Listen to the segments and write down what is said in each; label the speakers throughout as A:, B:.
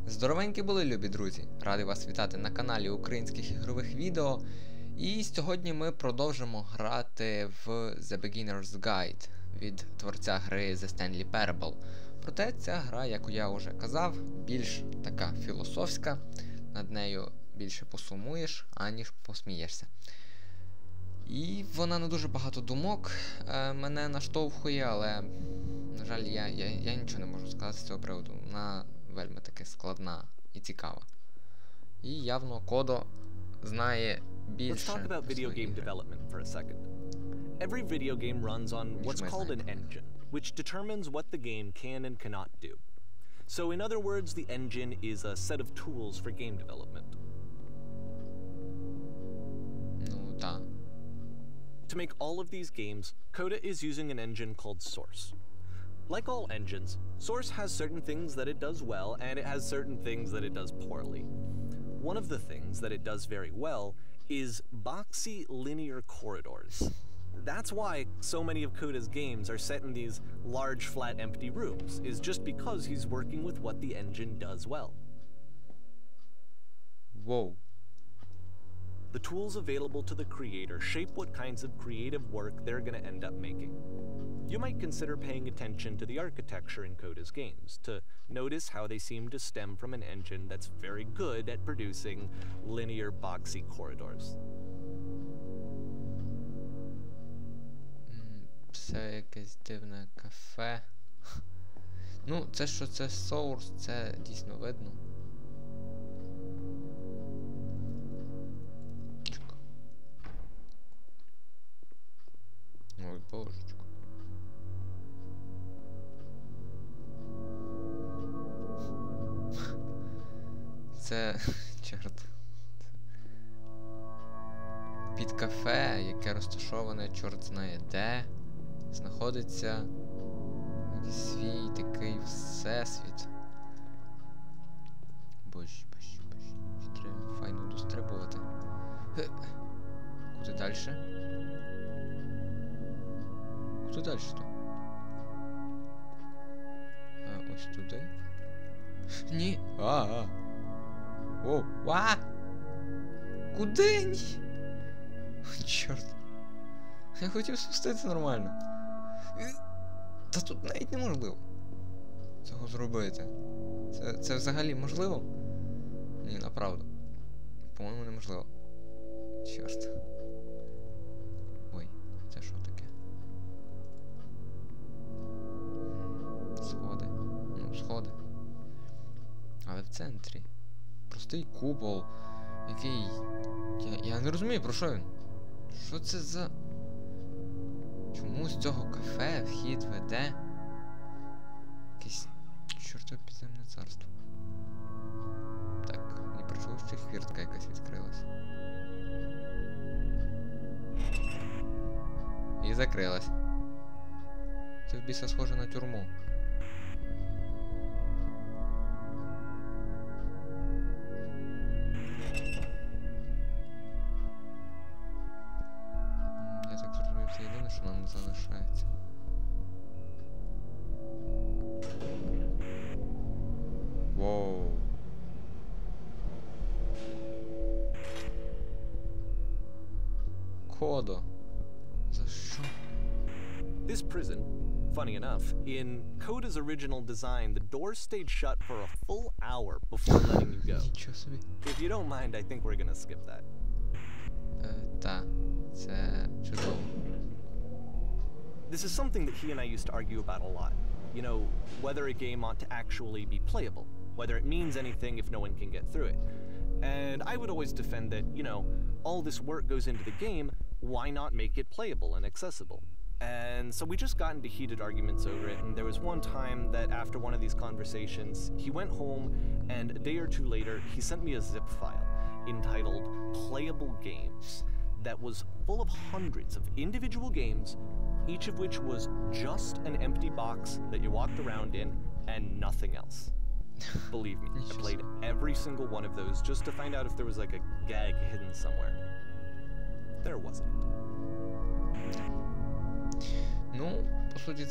A: Здоровенькі були, любі друзі! Радий вас вітати на каналі українських ігрових відео. І сьогодні ми продовжимо грати в The Beginner's Guide від творця гри The Stanley Parable. Проте ця гра, як я вже казав, більш така філософська, над нею більше посумуєш, аніж посмієшся. І вона на дуже багато думок мене наштовхує, але, на жаль, я нічого не можу сказати з цього приводу. Вона вельми таки складна і цікава. І явно Кодо знає більше.
B: Let's talk about video game development for a second. Every video game runs on what's called an engine, which determines what the game can and cannot do. So in other words, the engine is a set of tools for game development.
A: Ну, так.
B: To make all of these games, Coda is using an engine called Source. Like all engines, Source has certain things that it does well, and it has certain things that it does poorly. One of the things that it does very well is boxy linear corridors. That's why so many of Coda's games are set in these large, flat, empty rooms, is just because he's working with what the engine does well.
A: Whoa.
B: The tools available to the creator shape what kinds of creative work they're going to end up making. You might consider paying attention to the architecture in Coda's games, to notice how they seem to stem from an engine that's very good at producing linear, boxy corridors.
A: Це якесь дивне кафе. Ну, це що це Source, це дійсно видно. Ой, божечко. Це, чорт. Під кафе, яке розташоване чорт знає де, знаходиться свій такий всесвіт. Боже. Треба файно дострибувати. Куди дальше? Куди дальше-то? Ось туди? Ні! О, ва! Куди? Ні? Чорт. Я хотів спуститися нормально. Та тут навіть неможливо цього зробити. Це взагалі можливо? Ні, направду. По-моєму, неможливо. Чорт. Ой, це що таке? Сходи. Ну, сходи. Але в центрі. Простий купол, який... Я не розумію, про що він. Що це за... Чому з цього кафе вхід веде? Якесь чортове підземне царство. Так, мені причуло, що хвіртка якась відкрилась. І закрилась. Це в біса схоже на тюрму. Це єдине, що нам не залишається. Воу. Кодо. За що?
B: This prison, funny enough, in Coda's original design, the doors stayed shut for a full hour before letting you go.
A: Нічого собі.
B: If you don't mind, I think we're gonna skip that.
A: Та. Це чудово.
B: This is something that he and I used to argue about a lot. You know, whether a game ought to actually be playable, whether it means anything if no one can get through it. And I would always defend that, you know, all this work goes into the game, why not make it playable and accessible? And so we just got into heated arguments over it, and there was one time that after one of these conversations, he went home, and a day or two later, he sent me a zip file entitled Playable Games that was full of hundreds of individual games, each of which was just an empty box that you walked around in and nothing else. Believe me, I played every single one of those just to find out if there was like a gag hidden somewhere. There wasn't.
A: Ну, по суті,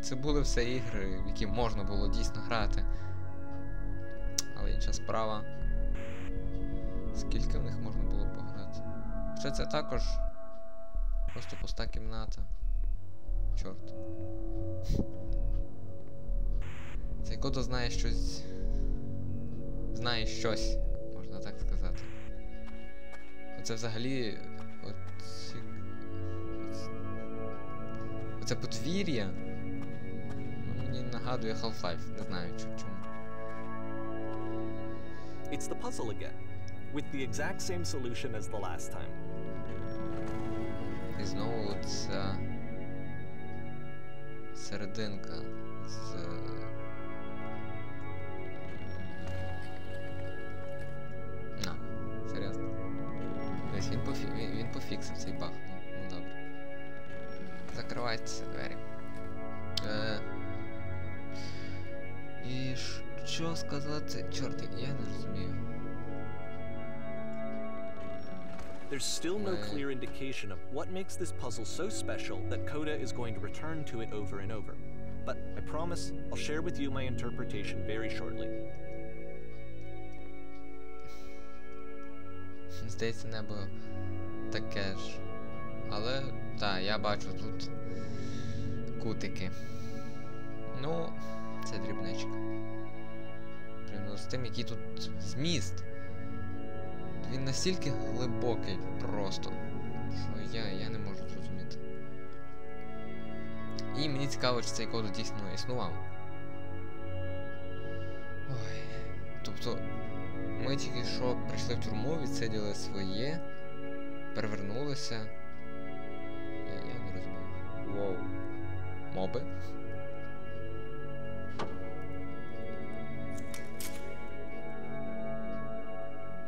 A: це були все ігри, в які можна було дійсно грати. інша справа. Скільки в них можна було пограти? Хоча це також просто пуста кімната. Чорт. Цей кодо знає щось. Знає щось, можна так сказати. Оце взагалі... Оце подвір'я. Мені нагадує Half-Life, не знаю чому.
B: It's the puzzle again, with the exact same solution as the last time.
A: І знову ця серединка з... Серйозно. Ось він пофіксив цей баг. Ну добре. Закриваються двері. І що сказати? Чорт, я не розумію.
B: There's still no clear indication of what makes this puzzle so special that Coda is going to return to it over and over. But I promise I'll share with you my interpretation very shortly.
A: Здається, небо таке ж. Але, так, я бачу тут кутики. Ну, це дрібничка. Порівняно з тим, який тут зміст. Він настільки глибокий просто, що я не можу зрозуміти. І мені цікаво, чи цей код дійсно існував. Ой. Тобто, ми тільки що прийшли в тюрму, відсиділи своє, перевернулися. Я не розумію. Воу. Моби?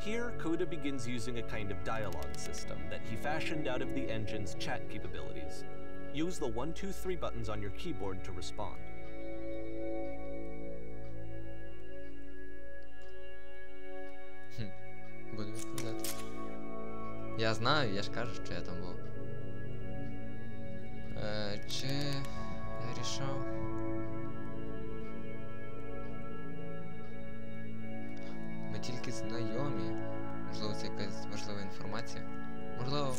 B: Here, Coda begins using a kind of dialogue system that he fashioned out of the engine's chat capabilities. Use the 1, 2, 3 buttons on your keyboard to respond.
A: Буду відповідати. Я знаю, я ж кажу, що я там був. Чи я рішав? Ми тільки знайомі. Можливо, це якась важлива інформація. Можливо.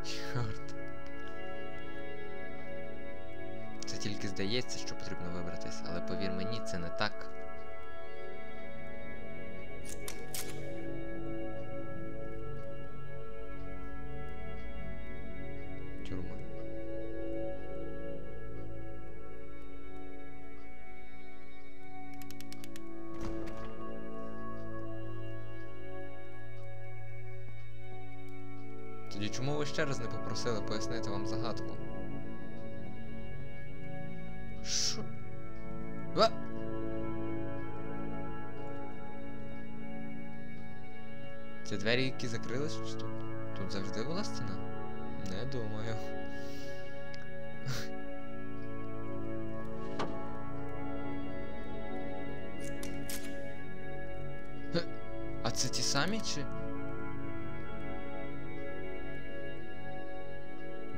A: Чорт. Це тільки здається, що потрібно вибратись, але повір мені, це не так. Тюрма. Тоді чому ви ще раз не попросили пояснити вам загадку? Що? А? Це двері, які закрились, чи тут? Тут завжди була стіна? Не думаю. А це ті самі, чи?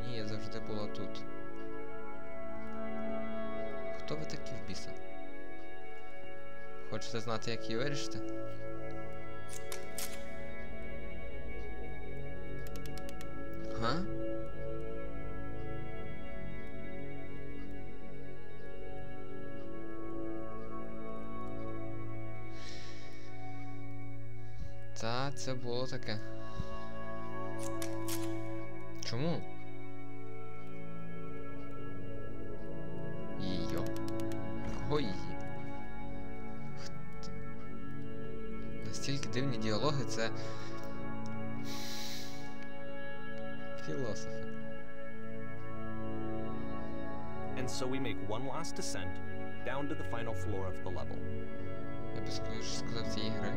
A: Ні, я завжди була тут. Хто ви такі в біса? Хочете знати, як її вирішити? Га? Та, це було таке. Чому? Її. Кого її? Настільки дивні діалоги, це... філософи.
B: And so we make one last descent down to the final floor of the level.
A: Я би сказав цієї гри.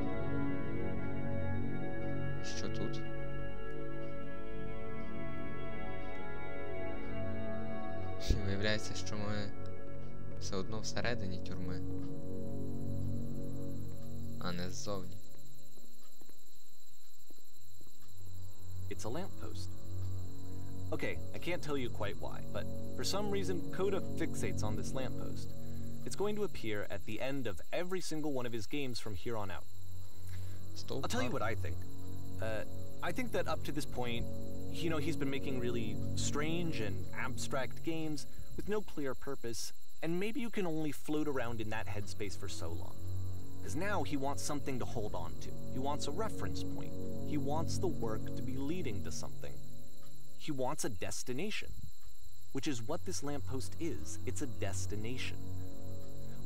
A: Що тут? Виявляється, що ми все одно всередині тюрми. а не ззовні.
B: It's a lamppost. Okay, I can't tell you quite why, but for some reason, Coda fixates on this lamppost. It's going to appear at the end of every single one of his games from here on out. I'll tell you what I think. I think that up to this point, you know, he's been making really strange and abstract games with no clear purpose, and maybe you can only float around in that headspace for so long. Because now he wants something to hold on to. He wants a reference point. He wants the work to be leading to something. He wants a destination, which is what this lamppost is. It's a destination.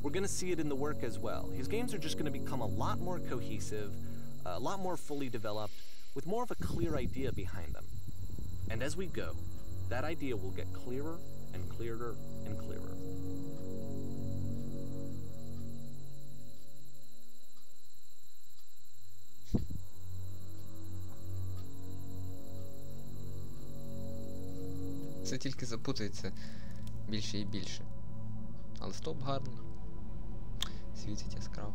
B: We're going to see it in the work as well. His games are just going to become a lot more cohesive, a lot more fully developed, with more of a clear idea behind them. And as we go, that idea will get clearer and clearer and clearer.
A: Це тільки запутається більше і більше. Але стоп гарний. Світить яскраво.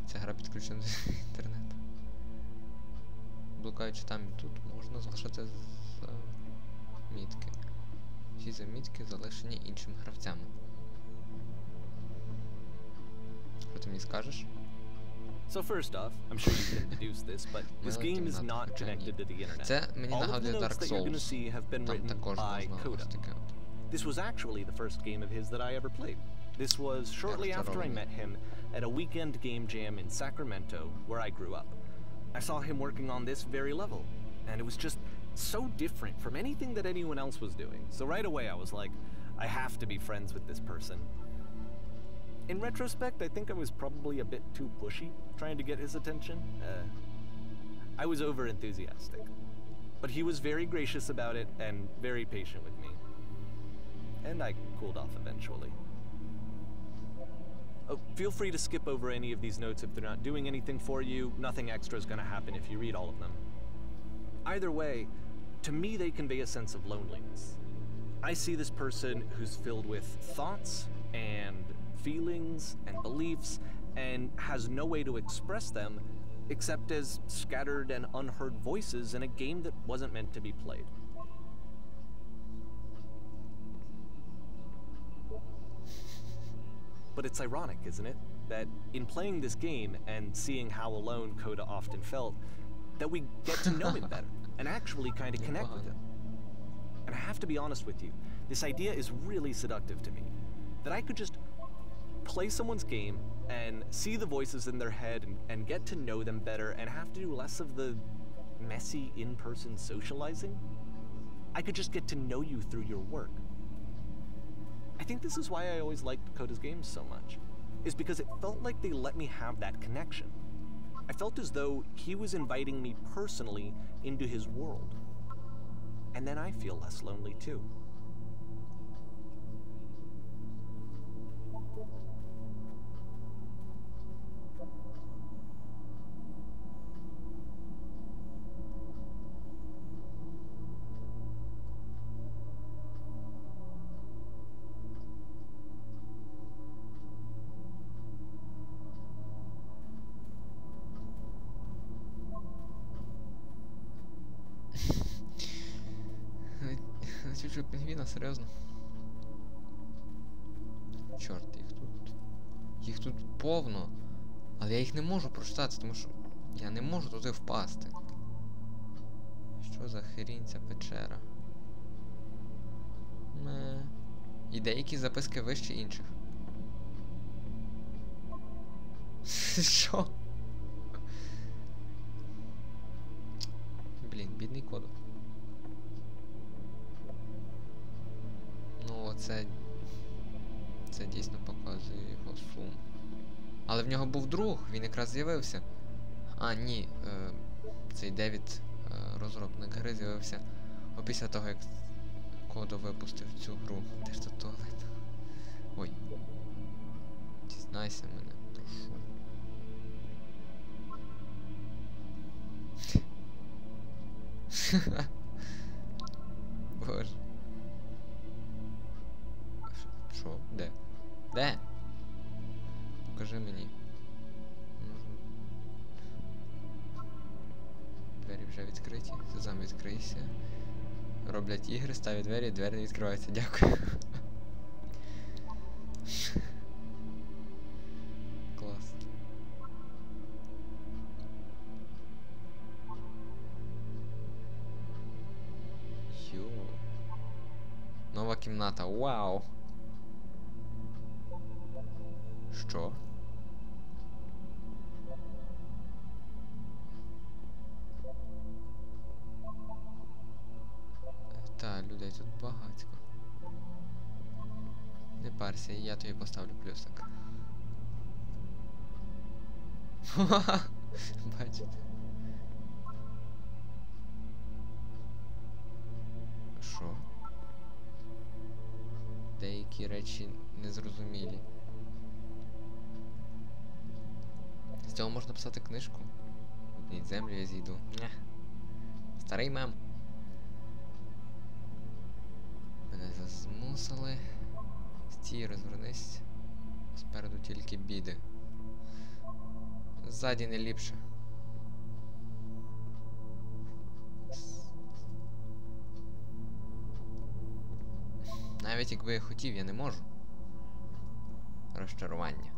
A: Ця гра підключена до інтернету. Блукаючи там і тут, можна залишати замітки. Всі замітки залишені іншими гравцями. Що ти мені скажеш?
B: So first off, I'm sure you can deduce this, but this game is not connected to the internet. All of the notes that you're going to see have been written by Coda. This was actually the first game of his that I ever played. This was shortly after I met him at a weekend game jam in Sacramento, where I grew up. I saw him working on this very level, and it was just so different from anything that anyone else was doing. So right away I was like, I have to be friends with this person. In retrospect, I think I was probably a bit too pushy, trying to get his attention. I was over-enthusiastic. But he was very gracious about it and very patient with me. And I cooled off eventually. Oh, feel free to skip over any of these notes if they're not doing anything for you. Nothing extra is going to happen if you read all of them. Either way, to me they convey a sense of loneliness. I see this person who's filled with thoughts and feelings and beliefs and has no way to express them except as scattered and unheard voices in a game that wasn't meant to be played. But it's ironic, isn't it? That in playing this game and seeing how alone Coda often felt, that we get to know him better and actually kind of connect with him. And I have to be honest with you, this idea is really seductive to me. That I could just play someone's game and see the voices in their head and get to know them better and have to do less of the messy in-person socializing. I could just get to know you through your work. I think this is why I always liked Coda's games so much, is because it felt like they let me have that connection. I felt as though he was inviting me personally into his world. And then I feel less lonely too.
A: Що пінгвіна, серйозно? Чорт, їх тут повно. Але я їх не можу прочитати, тому що я не можу туди впасти. Що за херінь ця печера? І деякі записки вище інших. Що? Блін, бідний Кода. Ну, це дійсно показує його сум. Але в нього був друг, він якраз з'явився. А, ні, цей Девід, розробник гри, з'явився після того, як Кода випустив цю гру. Де ж тут туалет? Ой. Дізнайся мене, прошу. Боже. Що? Де? Де? покажи мені. Двері вже відкриті. Сезам відкрийся. Роблять ігри, ставлять двері, двері не відкриваються. Дякую. Клас. Йо. Нова кімната. Вау. Що? Та, людей тут багатько. Не парся, я тобі поставлю плюсик. Бачите? Що? Деякі речі незрозумілі. З цього можна писати книжку. Від землю я зійду. Старий мем. Мене змусили. Стій, розвернись. Спереду тільки біди. Ззаді не ліпше. Навіть якби я хотів, я не можу. Розчарування.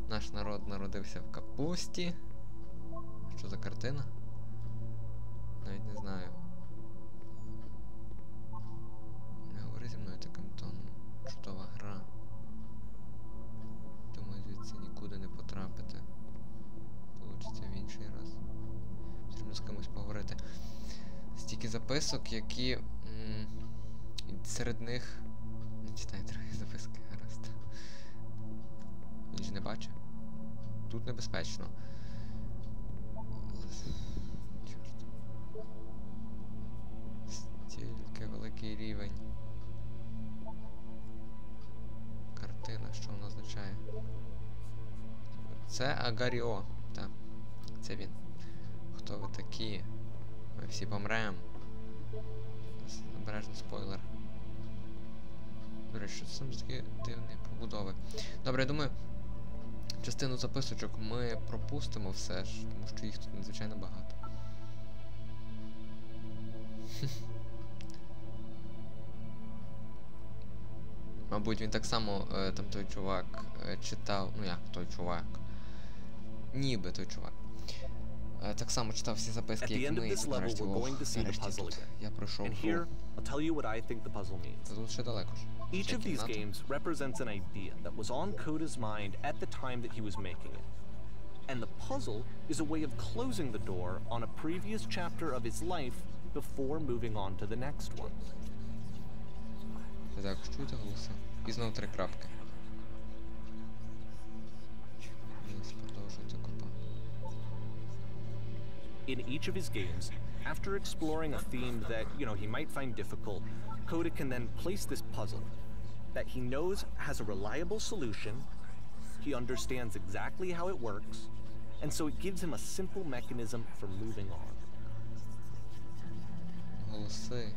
A: Наш народ народився в капусті. Що за картина? Навіть не знаю. Не говори зі мною таким тоном. Чудова гра. Думаю, звідси нікуди не потрапити. Получиться в інший раз. Потрібно з кимось поговорити. Стільки записок, які... серед них... Не читай трохи записки, гаразд. Він ж не бачить. Тут небезпечно. Чорт. Стільки великий рівень. Картина, що вона означає? Це Агаріо. Так, це він. Хто ви такі? Ми всі помремо. Обережно спойлер. До речі, що це саме такі дивні побудови. Добре, я думаю, частину записочок ми пропустимо все ж, тому що їх тут надзвичайно багато. Мабуть, він так само, там той чувак, читав, ну як той чувак, ніби той чувак, так само читав всі записки, як ми, і нарешті, тут я пройшов гру. Тут ще далеко ж.
B: Each of these games represents an idea that was on Coda's mind at the time that he was making it. And the puzzle is a way of closing the door on a previous chapter of his life before moving on to the next one.
A: Так, чуєте голоси? І знов 3 крапки.
B: In each of his games, after exploring a theme that, he might find difficult, Coda can then place this puzzle that he knows has a reliable solution, he understands exactly how it works, and so it gives him a simple mechanism for moving on.
A: Голоси.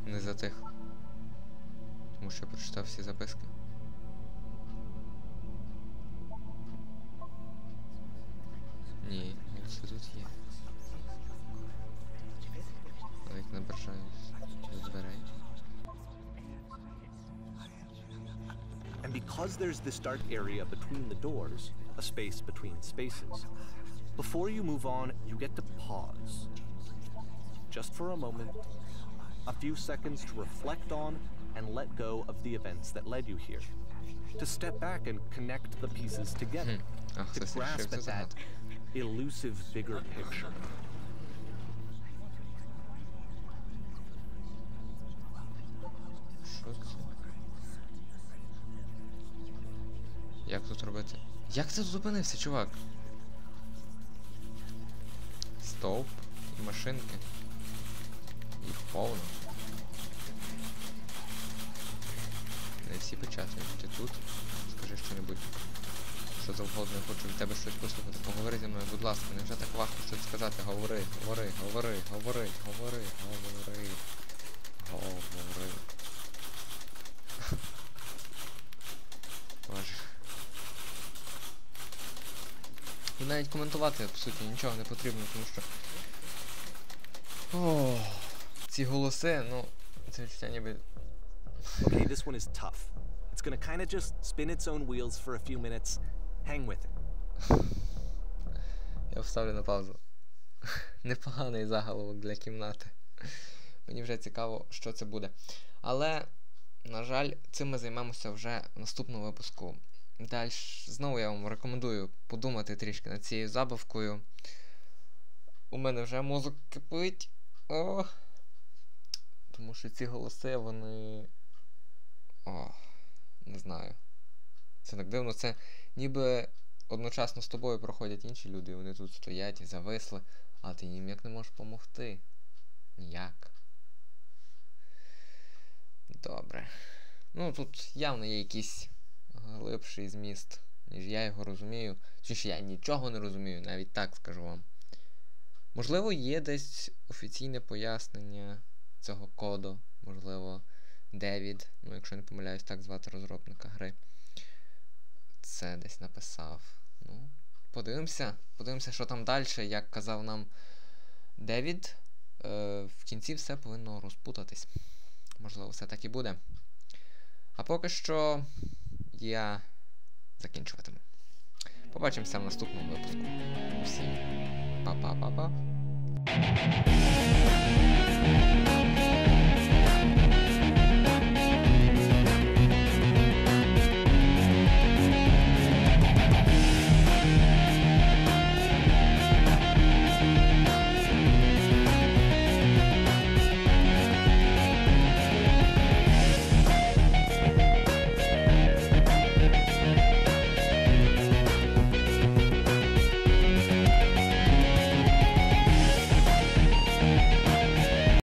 A: Не затих. Тому що я прочитав всі записки. Ні, голоси тут є. Навіть не бажаюсь до дверей.
B: And because there's this dark area between the doors, a space between spaces, before you move on, you get to pause. Just for a moment, a few seconds to reflect on and let go of the events that led you here. To step back and connect the pieces together. To grasp at that elusive bigger picture.
A: Що це? Як тут робити? Як ти тут зупинився, чувак? Стовп і машинки. Їх повно. Не всі печати. Ти тут? скажи що-небудь. Що завгодно, я хочу від тебе щось послухати. Поговори зі мною, будь ласка, невже так важко щось сказати? Говори, говори, говори, говори, говори, говори. Говори. Боже. І навіть коментувати, по суті, нічого не потрібно, тому що... Ох, ці голоси, ну, це відчуття ніби...
B: Okay, this one is tough. It's gonna kind of just spin its own wheels for a few minutes. Hang with it.
A: Я вставлю на паузу. Непоганий заголовок для кімнати. Мені вже цікаво, що це буде. Але, на жаль, цим ми займемося вже в наступному випуску. Далі, знову я вам рекомендую подумати трішки над цією забавкою. У мене вже мозок кипить. О! Тому що ці голоси, вони... не знаю. Це так дивно. Це ніби одночасно з тобою проходять інші люди, і вони тут стоять і зависли, а ти їм як не можеш допомогти. Ніяк. Добре. Ну, тут явно є якийсь глибший зміст, ніж я його розумію. Чи ж я нічого не розумію, навіть так скажу вам. Можливо, є десь офіційне пояснення цього коду. Можливо, Девід, ну якщо не помиляюсь, так звати розробника гри, це десь написав. Ну, подивимося, що там далі. Як казав нам Девід, в кінці все повинно розпутатись. Можливо, все так і буде. А поки що я закінчуватиму. Побачимося в наступному випуску. Всім па-па-па-па.